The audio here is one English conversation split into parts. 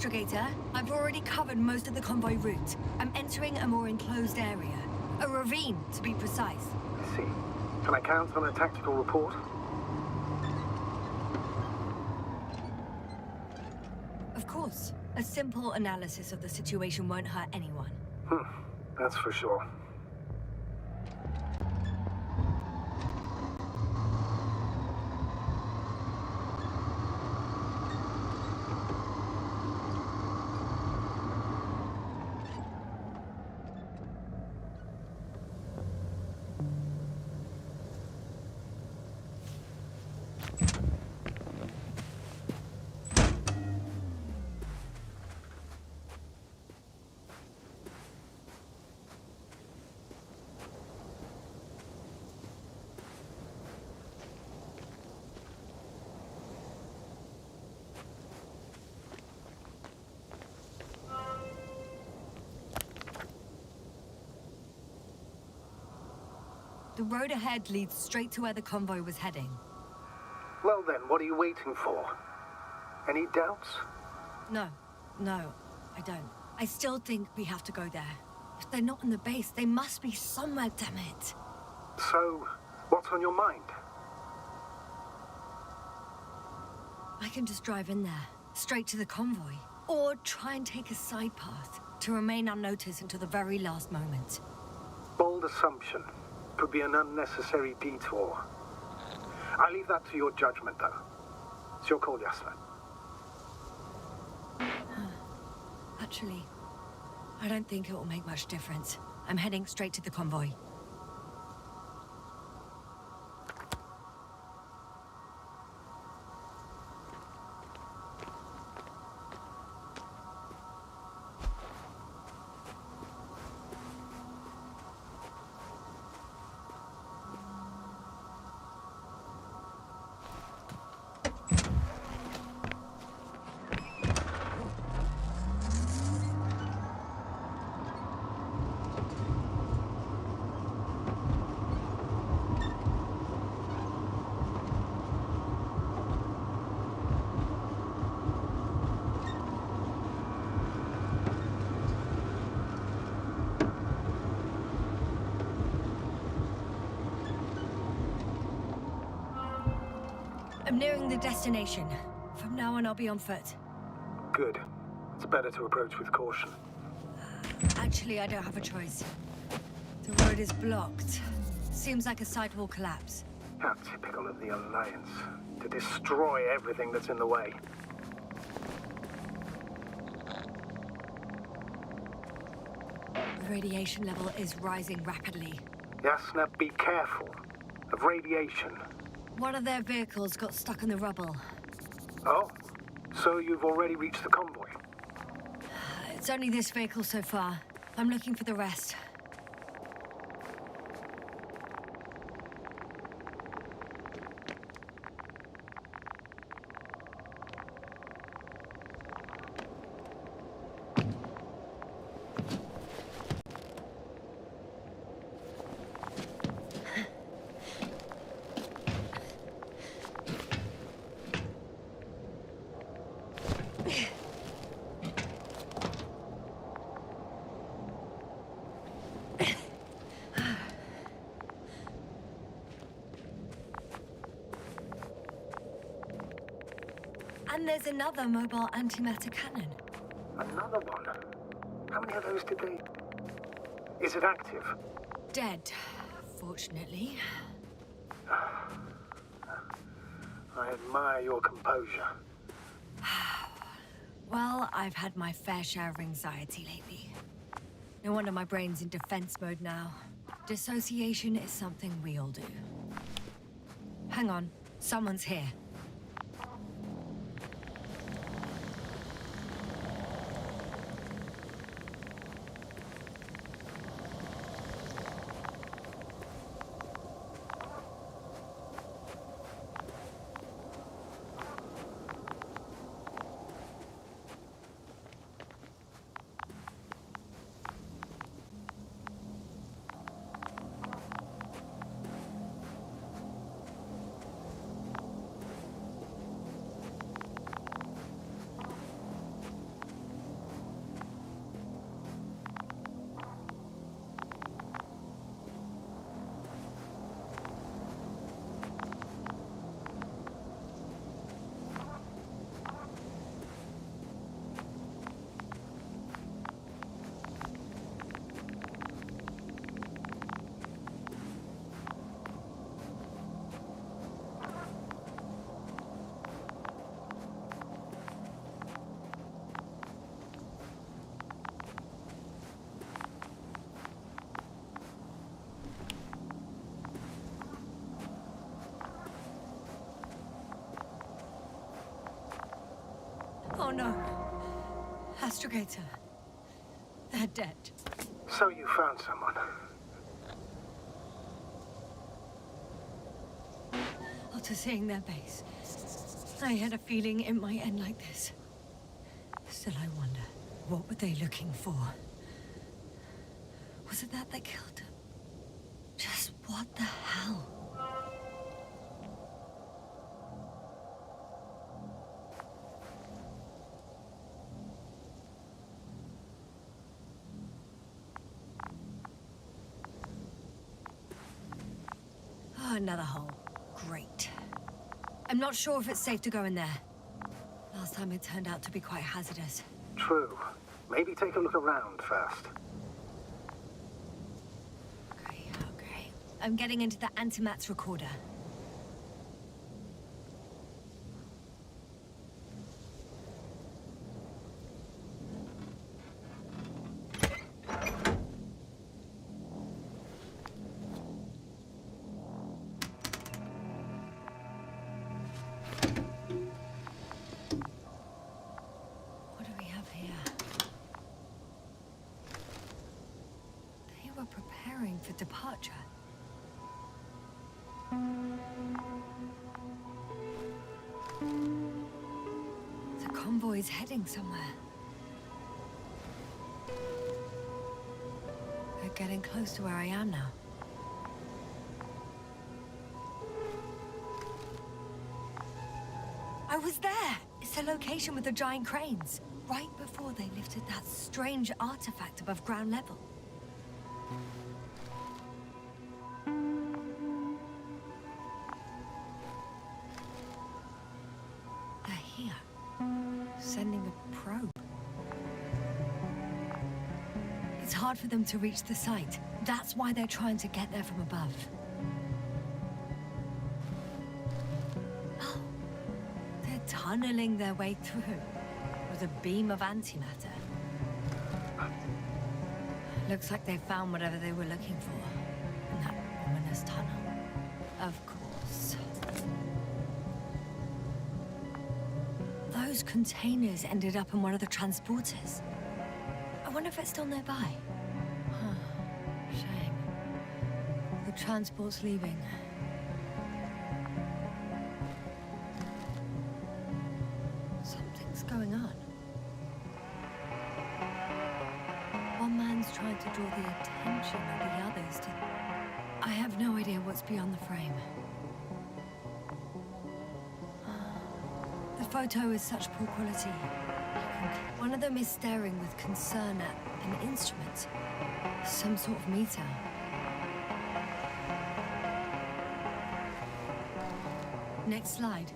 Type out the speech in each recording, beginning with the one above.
Astrogator. I've already covered most of the convoy route. I'm entering a more enclosed area. A ravine, to be precise. I see. Can I count on a tactical report? Of course. A simple analysis of the situation won't hurt anyone. That's for sure. The road ahead leads straight to where the convoy was heading. Well then, what are you waiting for? Any doubts? No, I don't. I still think we have to go there. If they're not in the base, they must be somewhere, damn it. So, what's on your mind? I can just drive in there, straight to the convoy. Or try and take a side path, to remain unnoticed until the very last moment. Bold assumption. Could be an unnecessary detour. I leave that to your judgment, though. It's your call, Yasna. Actually, I don't think it will make much difference. I'm heading straight to the convoy. I'm nearing the destination. From now on, I'll be on foot. Good. It's better to approach with caution. Actually, I don't have a choice. The road is blocked. Seems like a site will collapse. How typical of the Alliance. To destroy everything that's in the way. The radiation level is rising rapidly. Yasna, be careful. Of radiation. One of their vehicles got stuck in the rubble. Oh? So you've already reached the convoy? It's only this vehicle so far. I'm looking for the rest. And there's another mobile antimatter cannon. Another one? How many of those did they... Is it active? Dead, fortunately. I admire your composure. Well, I've had my fair share of anxiety lately. No wonder my brain's in defense mode now. Dissociation is something we all do. Hang on, someone's here. Oh no. Astrogator. They're dead. So you found someone. After seeing their base, I had a feeling it might end like this. Still, I wonder, what were they looking for? Was it that they killed him? Just what the hell? Oh, another hole. Great. I'm not sure if it's safe to go in there. Last time it turned out to be quite hazardous. True. Maybe take a look around first. Okay. I'm getting into the antimat's recorder. What do we have here? They were preparing for departure. The convoy's heading somewhere. They're getting close to where I am now. I was there! It's the location with the giant cranes. Right before they lifted that strange artifact above ground level. They're here. Sending a probe. It's hard for them to reach the site. That's why they're trying to get there from above. Oh, they're tunneling their way through with a beam of antimatter. Looks like they found whatever they were looking for in that ominous tunnel. Of course. Those containers ended up in one of the transporters. I wonder if it's still nearby. Shame. The transport's leaving. Something's going on. One man's trying to draw the attention of the others to... I have no idea what's beyond the frame. The photo is such poor quality. One of them is staring with concern at an instrument. Some sort of meter. Next slide.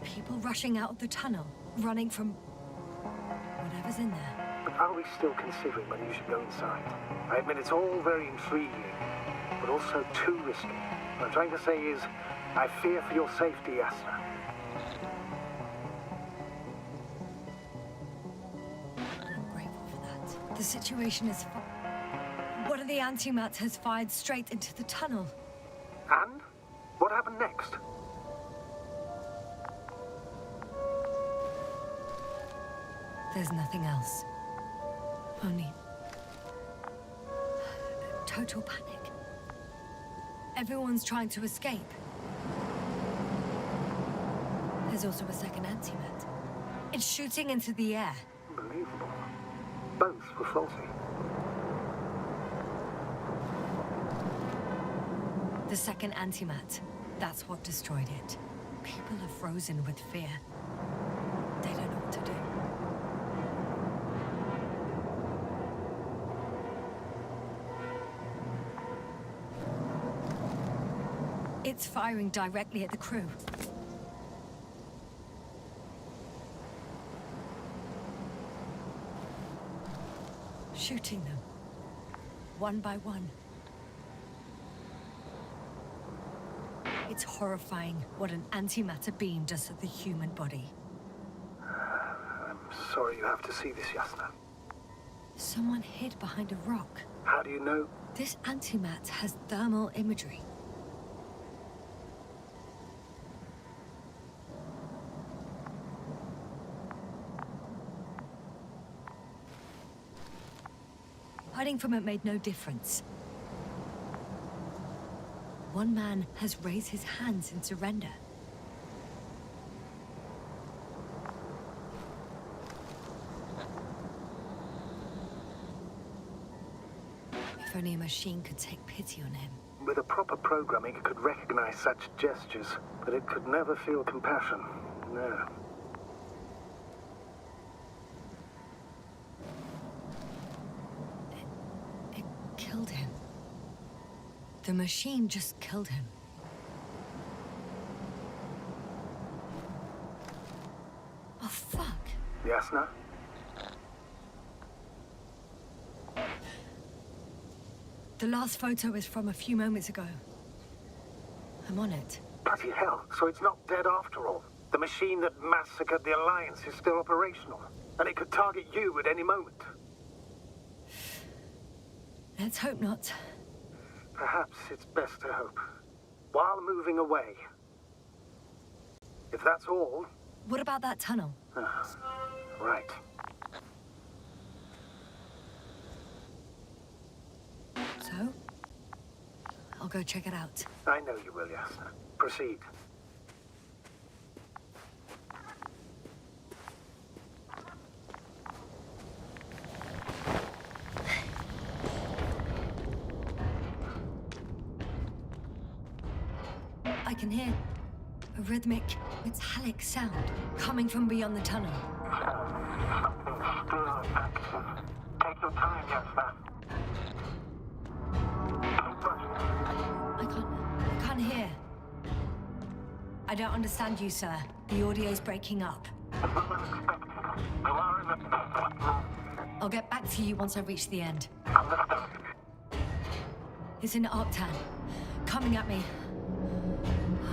People rushing out of the tunnel, running from whatever's in there. But are we still considering whether you should go inside? I admit it's all very intriguing, but also too risky. What I'm trying to say is, I fear for your safety, Yasna. I'm grateful for that. The situation is... One of the antimats has fired straight into the tunnel. And? What happened next? There's nothing else. Only... total panic. Everyone's trying to escape. There's also a second antimat. It's shooting into the air. Unbelievable. Both were faulty. The second antimat. That's what destroyed it. People are frozen with fear. They don't know what to do. It's firing directly at the crew. Shooting them. One by one. It's horrifying what an antimatter beam does to the human body. I'm sorry you have to see this, Yasna. Someone hid behind a rock. How do you know? This antimat has thermal imagery. Hiding from it made no difference. One man has raised his hands in surrender. If only a machine could take pity on him. With a proper programming, it could recognize such gestures, but it could never feel compassion. No. It killed him. The machine just killed him. Oh, fuck. Yasna? The last photo is from a few moments ago. I'm on it. Bloody hell, so it's not dead after all. The machine that massacred the Alliance is still operational, and it could target you at any moment. Let's hope not. Perhaps it's best to hope. While moving away. If that's all... What about that tunnel? Right. So? I'll go check it out. I know you will, Yasna. Proceed. I can hear a rhythmic, metallic sound coming from beyond the tunnel. Something's still active. Take your time, Yasna. I can't hear. I don't understand you, sir. The audio's breaking up. I'll get back to you once I reach the end. It's an Arctan. Coming at me.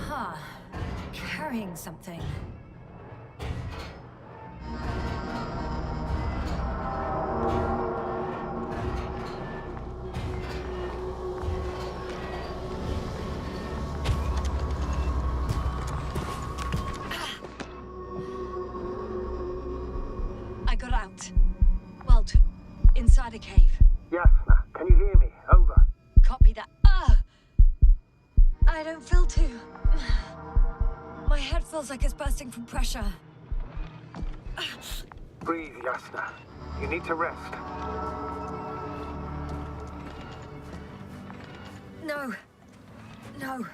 Huh. Carrying something. I got out. Well, inside a cave. Yasna, can you hear me? Over. Copy that. I don't feel too... My head feels like it's bursting from pressure. Breathe, Yasna. You need to rest. No. No.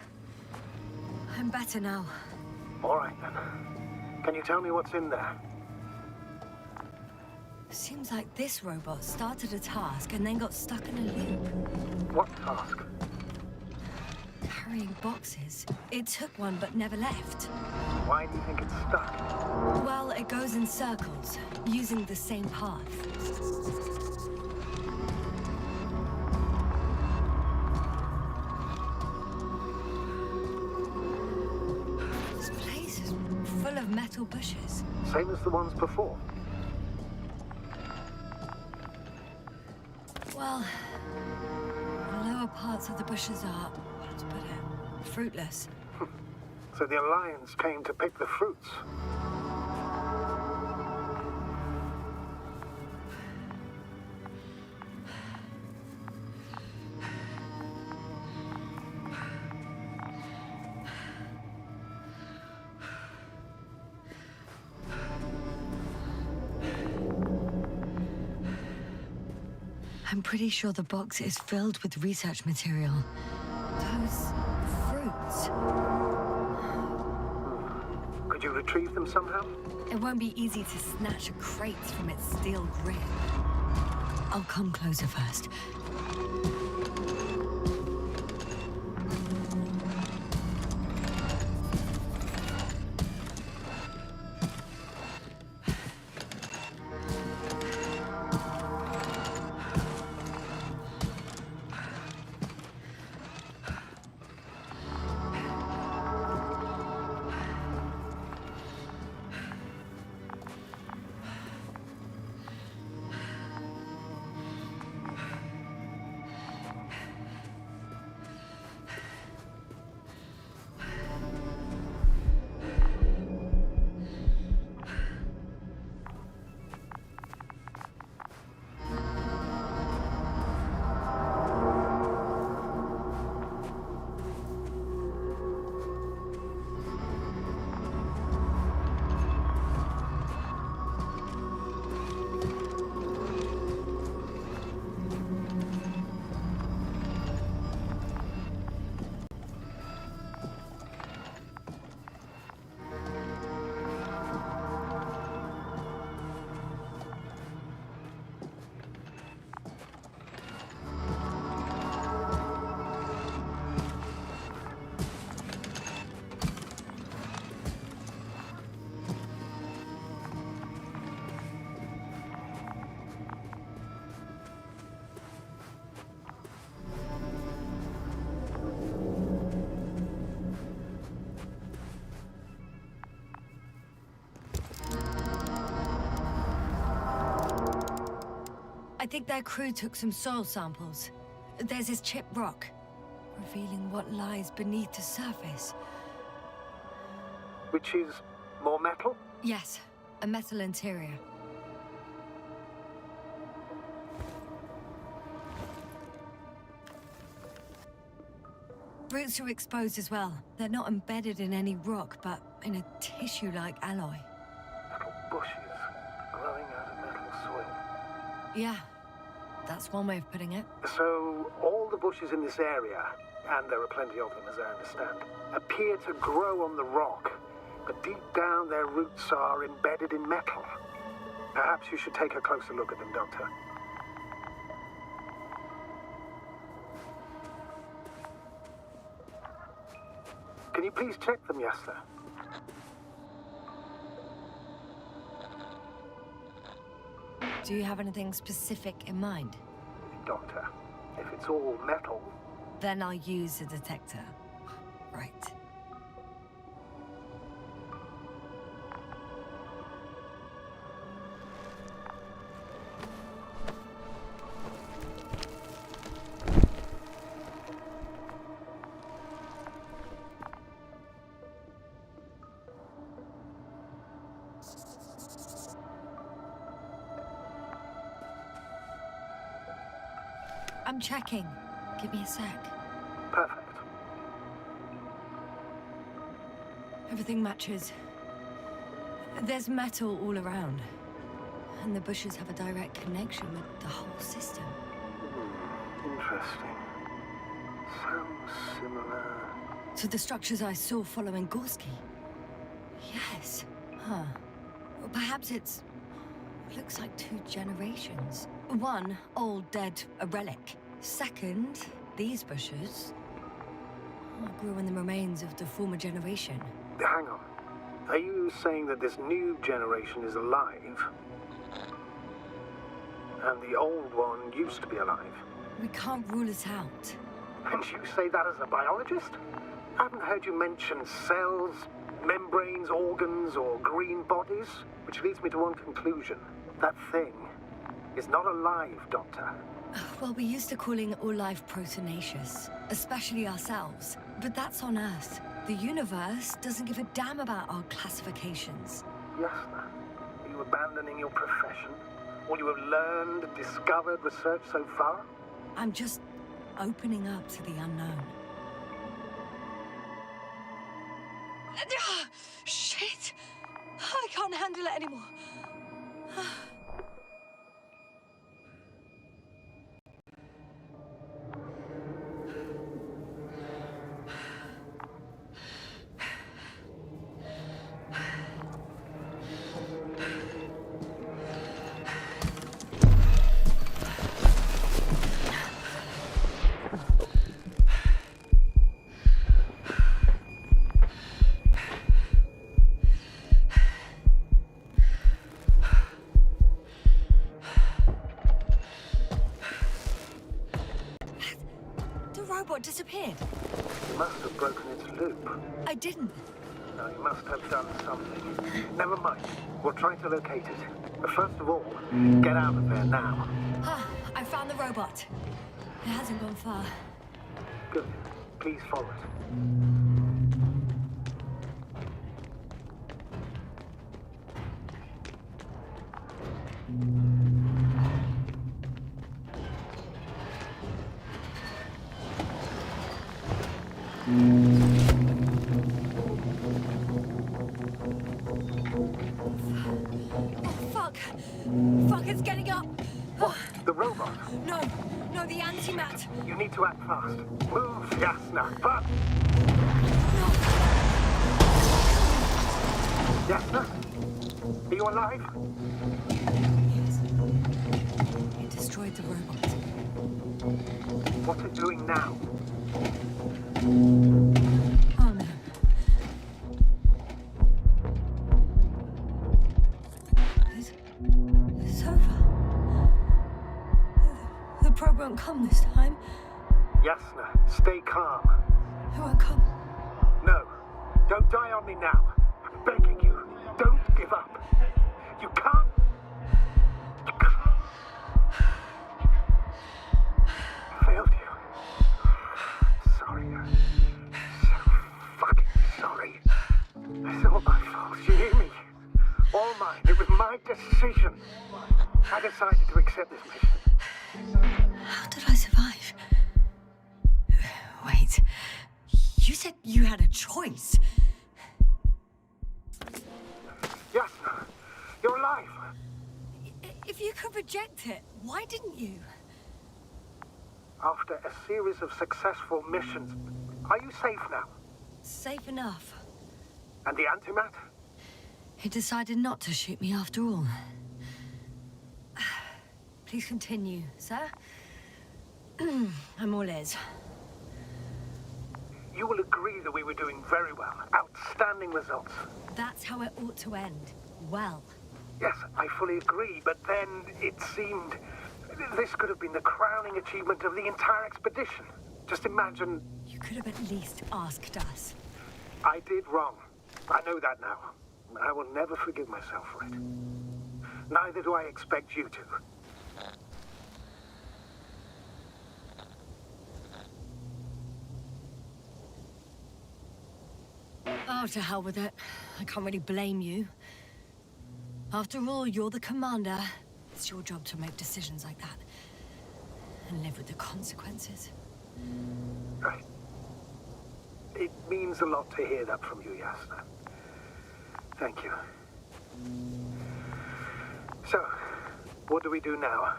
I'm better now. All right, then. Can you tell me what's in there? Seems like this robot started a task and then got stuck in a loop. What task? Carrying boxes. It took one but never left. Why do you think it's stuck? Well, it goes in circles, using the same path. This place is full of metal bushes. Same as the ones before. Well, the lower parts of the bushes are, how to put it, fruitless. So the Alliance came to pick the fruits. I'm pretty sure the box is filled with research material. Those fruits. Could you retrieve them somehow? It won't be easy to snatch a crate from its steel grip. I'll come closer first. I think their crew took some soil samples. There's this chipped rock, revealing what lies beneath the surface. Which is more metal? Yes, a metal interior. Roots are exposed as well. They're not embedded in any rock, but in a tissue-like alloy. Metal bushes growing out of metal soil. Yeah, that's one way of putting it. So, all the bushes in this area, and there are plenty of them as I understand, appear to grow on the rock, but deep down their roots are embedded in metal. Perhaps you should take a closer look at them, Doctor. Can you please check them, Yasna? Do you have anything specific in mind? Doctor, if it's all metal... Then I'll use a detector. Right. I'm checking. Give me a sec. Perfect. Everything matches. There's metal all around. And the bushes have a direct connection with the whole system. Interesting. Sounds similar... To the structures I saw following Gorski. Yes. Huh. Well, perhaps it's... looks like 2 generations. One, old, dead, a relic. Second, these bushes grew in the remains of the former generation. Hang on. Are you saying that this new generation is alive? And the old one used to be alive? We can't rule it out. And you say that as a biologist? I haven't heard you mention cells, membranes, organs, or green bodies. Which leads me to one conclusion. That thing is not alive, Doctor. Well, we're used to calling all life proteinaceous, especially ourselves. But that's on Earth. The universe doesn't give a damn about our classifications. Yasna, are you abandoning your profession? All you have learned, discovered, researched so far? I'm just opening up to the unknown. Shit! I can't handle it anymore. Robot disappeared. You must have broken its loop. I didn't. No, you must have done something. Never mind. We'll try to locate it. But first of all, get out of there now. Ah, I found the robot. It hasn't gone far. Good. Please follow it. Fuck, it's getting up! What? The robot? No, the antimat! You need to act fast. Move, Yasna, but... No! Yasna? Are you alive? Yes. It destroyed the robot. What's it doing now? Oh no. It's over. The probe won't come this time. Yasna, stay calm. It won't come. No, don't die on me now. I'm begging you, don't give up. You can't. my decision. I decided to accept this mission. How did I survive? Wait, you said you had a choice. Yasna, you're alive. If you could reject it, why didn't you? After a series of successful missions, are you safe now? Safe enough. And the antimat? He decided not to shoot me after all. Please continue, sir. I'm all ears. You will agree that we were doing very well. Outstanding results. That's how it ought to end. Well. Yes, I fully agree, but then it seemed this could have been the crowning achievement of the entire expedition. Just imagine... You could have at least asked us. I did wrong. I know that now. I will never forgive myself for it. Neither do I expect you to. Oh, to hell with it. I can't really blame you. After all, you're the commander. It's your job to make decisions like that. And live with the consequences. Right. It means a lot to hear that from you, Yasna. Thank you. So, what do we do now?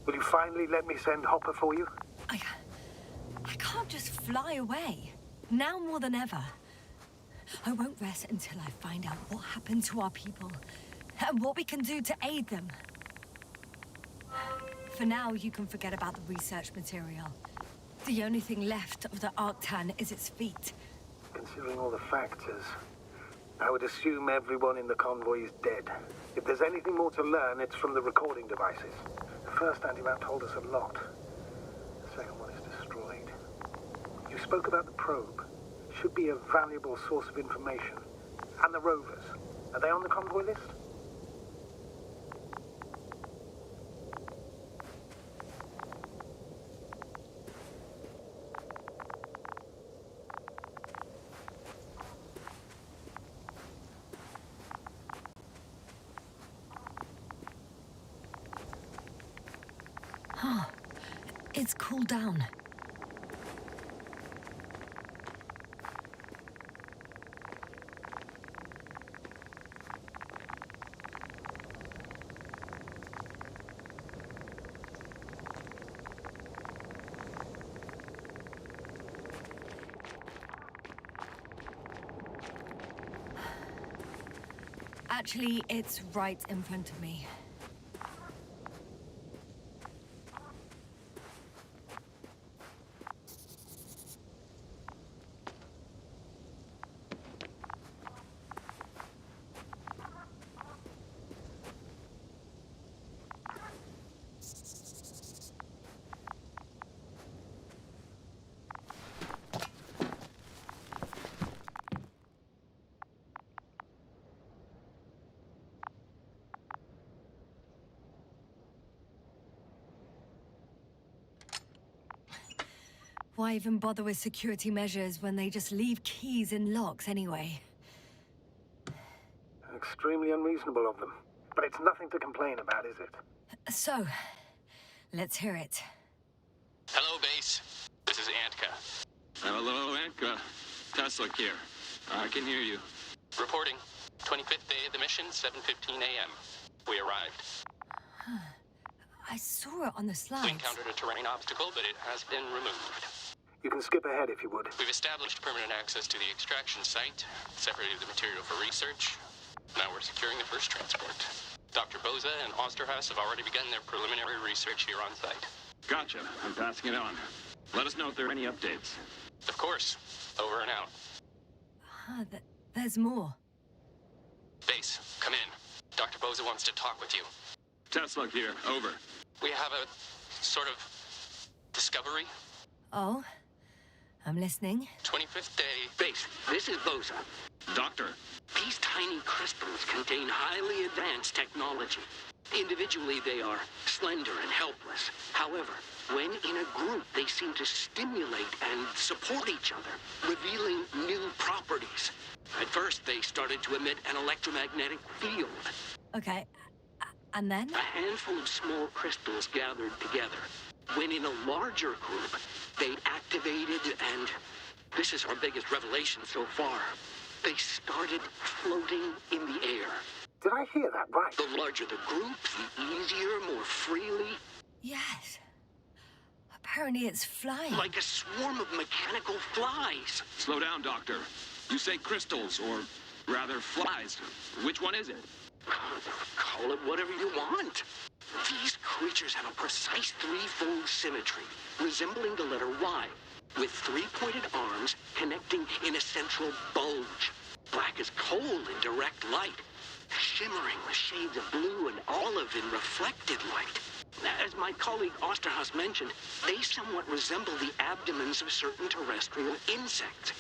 Will you finally let me send Hopper for you? I can't just fly away. Now more than ever. I won't rest until I find out what happened to our people. And what we can do to aid them. For now, you can forget about the research material. The only thing left of the Arctan is its feet. Considering all the factors, I would assume everyone in the convoy is dead. If there's anything more to learn, it's from the recording devices. The first antimat told us a lot. The second one is destroyed. You spoke about the probe. Should be a valuable source of information. And the rovers. Are they on the convoy list? Huh. It's cooled down. Actually, it's right in front of me. Why even bother with security measures when they just leave keys in locks anyway? Extremely unreasonable of them. But it's nothing to complain about, is it? So, let's hear it. Hello, base. This is Antka. Hello, Antka. Tesla here. I can hear you. Reporting. 25th day of the mission, 7:15 a.m. We arrived. I saw it on the We slides. encountered a terrain obstacle, but it has been removed. You can skip ahead if you would. We've established permanent access to the extraction site, separated the material for research. Now we're securing the first transport. Dr. Boza and Osterhaus have already begun their preliminary research here on site. Gotcha. I'm passing it on. Let us know if there are any updates. Of course. Over and out. There's more. Base, come in. Dr. Boza wants to talk with you. Tesla here. Over. We have a sort of discovery. Oh? I'm listening. 25th day. Base, this is Boza. Doctor. These tiny crystals contain highly advanced technology. Individually, they are slender and helpless. However, when in a group, they seem to stimulate and support each other, revealing new properties. At first, they started to emit an electromagnetic field. Okay, And then? A handful of small crystals gathered together. When in a larger group, they activated and... this is our biggest revelation so far. They started floating in the air. Did I hear that right? The larger the group, the easier, more freely. Yes. Apparently it's flying. Like a swarm of mechanical flies. Slow down, Doctor. You say crystals, or rather flies. Which one is it? Call it whatever you want. These creatures have a precise threefold symmetry, resembling the letter Y, with three-pointed arms connecting in a central bulge. Black as coal in direct light, shimmering with shades of blue and olive in reflected light. As my colleague Osterhaus mentioned, they somewhat resemble the abdomens of certain terrestrial insects.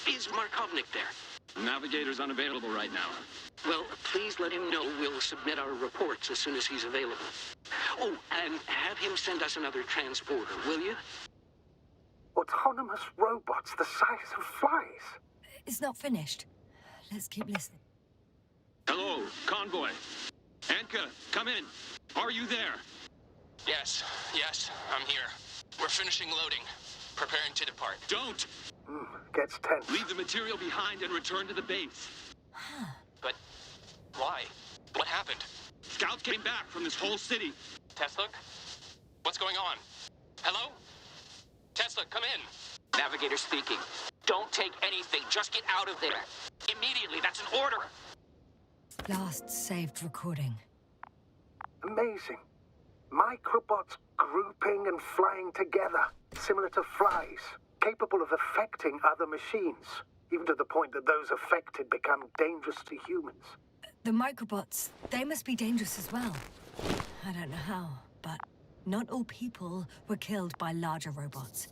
Is Markovnik there? Navigator's unavailable right now. Well, please let him know we'll submit our reports as soon as he's available. Oh, and have him send us another transporter, will you? Autonomous robots the size of flies. It's not finished. Let's keep listening. Hello, convoy. Anka, come in. Are you there? Yes, I'm here. We're finishing loading. Preparing to depart. Don't! Gets tense. Leave the material behind and return to the base. But why? What happened? Scouts came back from this whole city. Tesla? What's going on? Hello? Tesla, come in. Navigator speaking. Don't take anything. Just get out of there. Immediately. That's an order. Last saved recording. Amazing. Microbots grouping and flying together, similar to flies, capable of affecting other machines, even to the point that those affected become dangerous to humans. The microbots, they must be dangerous as well. I don't know how, but not all people were killed by larger robots.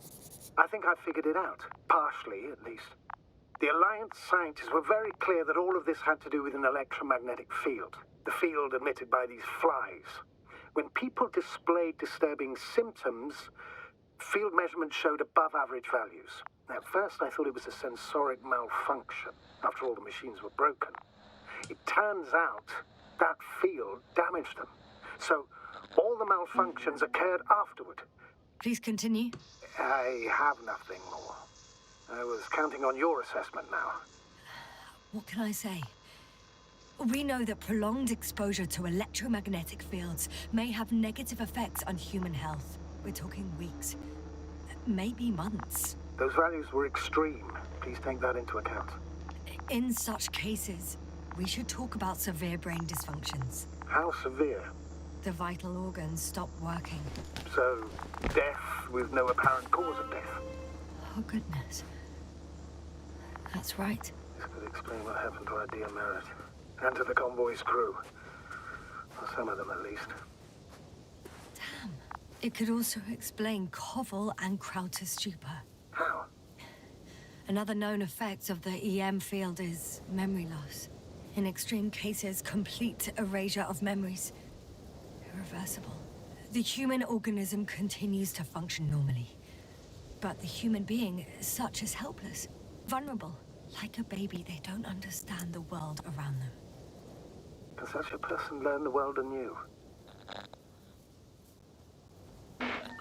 I think I figured it out, partially at least. The Alliance scientists were very clear that all of this had to do with an electromagnetic field, the field emitted by these flies. When people displayed disturbing symptoms, field measurements showed above average values. At first, I thought it was a sensoric malfunction. After all, the machines were broken. It turns out that field damaged them. So, all the malfunctions occurred afterward. Please continue. I have nothing more. I was counting on your assessment now. What can I say? We know that prolonged exposure to electromagnetic fields may have negative effects on human health. We're talking weeks, maybe months. Those values were extreme. Please take that into account. In such cases, we should talk about severe brain dysfunctions. How severe? The vital organs stop working. So, death with no apparent cause of death. Oh, goodness. That's right. This could explain what happened to our dear Merritt. And to the convoy's crew. Or some of them, at least. Damn. It could also explain Koval and Krauter's stupor. How? Another known effect of the EM field is memory loss. In extreme cases, complete erasure of memories. Irreversible. The human organism continues to function normally. But the human being, such is helpless, vulnerable. Like a baby, they don't understand the world around them. Can such a person learn the world anew?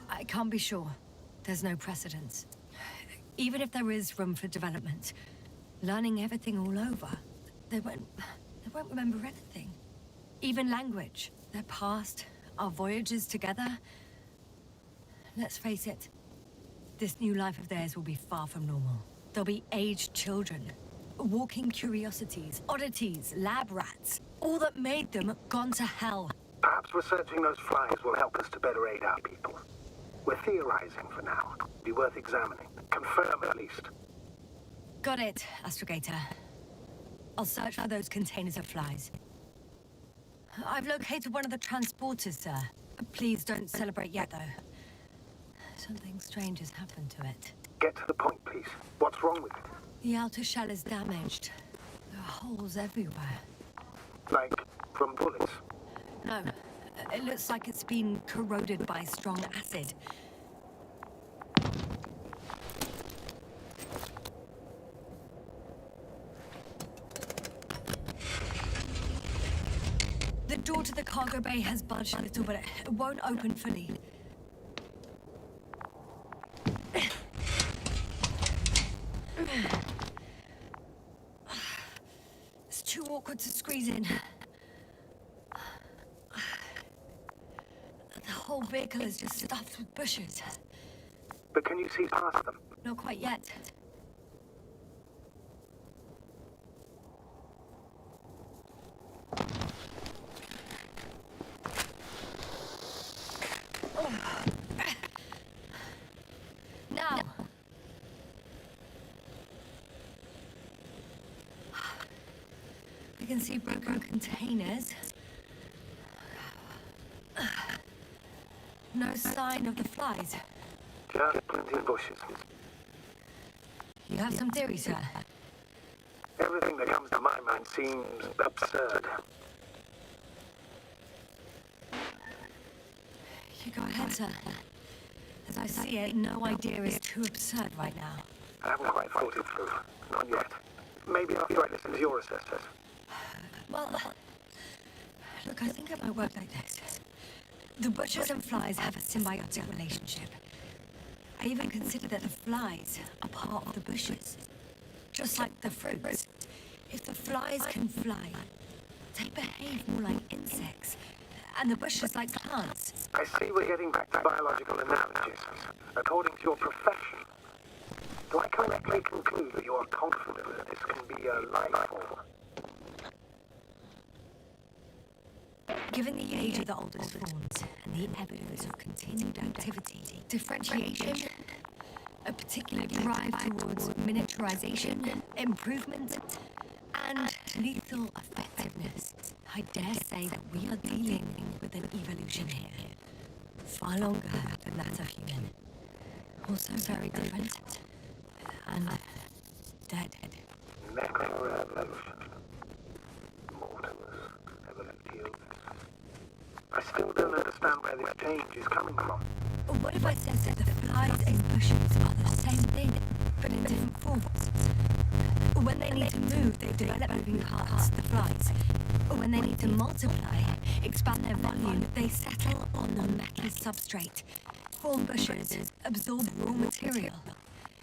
I can't be sure. There's no precedence. Even if there is room for development, learning everything all over, they won't remember anything. Even language, their past, our voyages together. Let's face it, this new life of theirs will be far from normal. They'll be aged children, walking curiosities, oddities, lab rats. All that made them gone to hell. Perhaps researching those flies will help us to better aid our people. We're theorizing for now. Be worth examining. Confirm at least. Got it, Astrogator. I'll search for those containers of flies. I've located one of the transporters, sir. Please don't celebrate yet, though. Something strange has happened to it. Get to the point, please. What's wrong with it? The outer shell is damaged. There are holes everywhere. Like, from bullets? No, it looks like it's been corroded by strong acid. The door to the cargo bay has budged a little, but it won't open fully. It's too awkward to squeeze in. The whole vehicle is just stuffed with bushes. But can you see past them? Not quite yet. Now. I can see broken containers. No sign of the flies. Just plenty of bushes. You have some theories, sir? Everything that comes to my mind seems absurd. You go ahead, sir. As I see it, no idea is too absurd right now. I haven't quite thought it through. Not yet. Maybe after I listen to your assessment. Well, look, I think it might work like this. The bushes and flies have a symbiotic relationship. I even consider that the flies are part of the bushes. Just like the fruits. If the flies can fly, they behave more like insects. And the bushes like plants. I see we're getting back to biological analogies. According to your profession, do I correctly conclude that you are confident that this can be a life form? Given the age of the oldest forms and the evidence of continued activity, differentiation, a particular drive towards miniaturization, improvement, and lethal effectiveness, I dare say that we are dealing with an evolution here. Far longer than that of human. Also very different. And dead. Necroevolution. Mortimus. Evolutio. I still don't understand where this change is coming from. What if I said that the flies and bushes are the same thing, but in different forms? When they need to move, they develop moving parts, the flies. When they need to multiply, expand their volume, they settle on the metal substrate, form bushes, absorb raw material,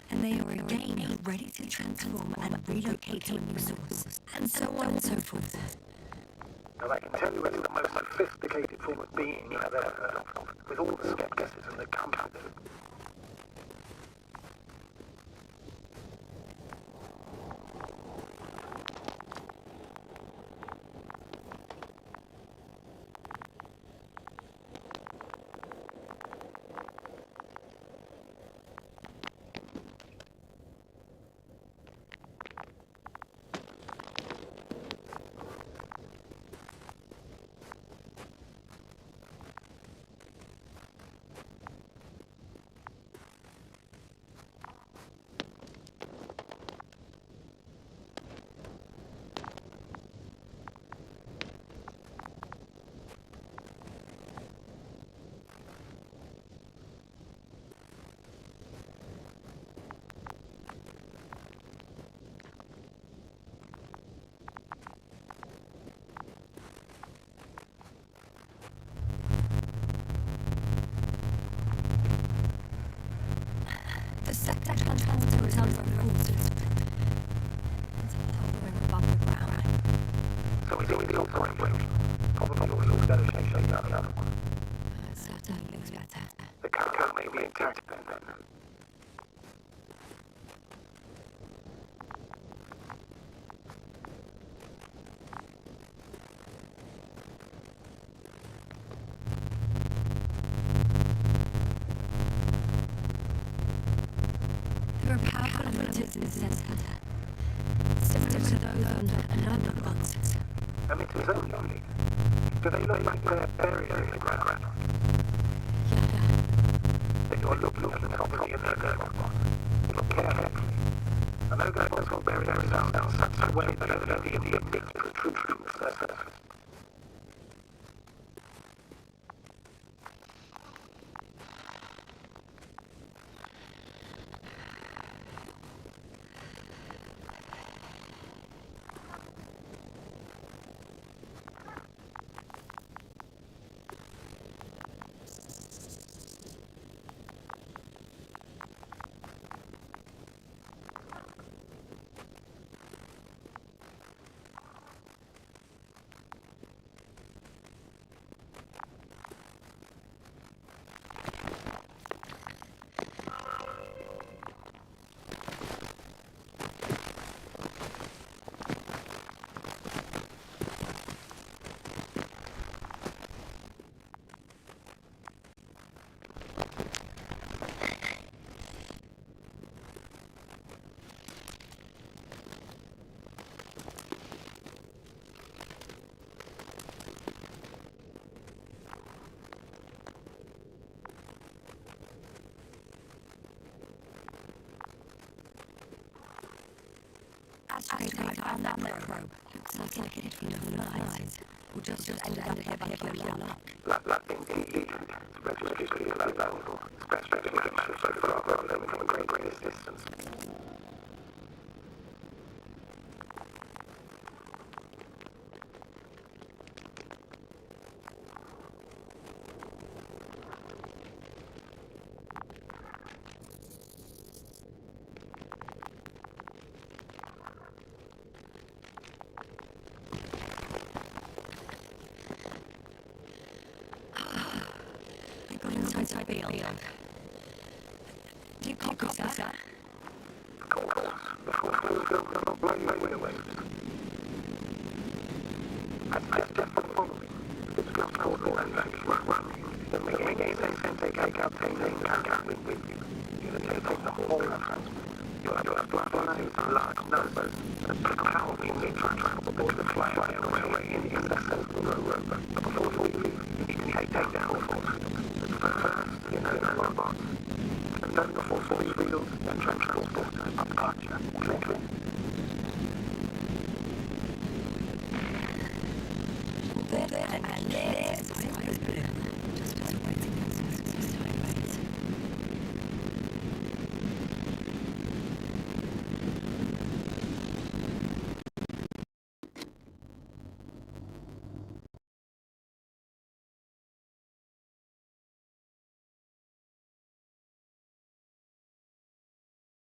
and they are again ready to transform and relocate to a new source, and so on and so forth. And I can tell you it's the most sophisticated form of being I've ever heard of, with all the skepticism that comes with it. The sector transporter is underwater. It's hovering above the ground. So we do with the operation. Probably also better shape than the other one. Certainly looks better. The cargo may be intact then. There are powerful emitters in the center, similar to those on another boxes. Emitters only. Do they look like they're buried in the ground? Yeah. Then you're looking at the top of the Energo. Look carefully. Energo will bury themselves in such a way that only the emits protrude from the surface. I found that microbe. Looks like it from the lines. We'll just ended up here by pure luck. Luck indeed. Registrar's low level. Especially match photograph rather than from a great distance. Inside building. Do you copy that? Of course. I'm not blowing my way. I just following. It's just called the running. The making sense take out things with you. You take the whole transport. You'll have to fly large numbers and powerful travel the fly on the railway in the rover. But before you leave, you can take down the force. First, robots. And then the force field, then transport up Archer. Click. And then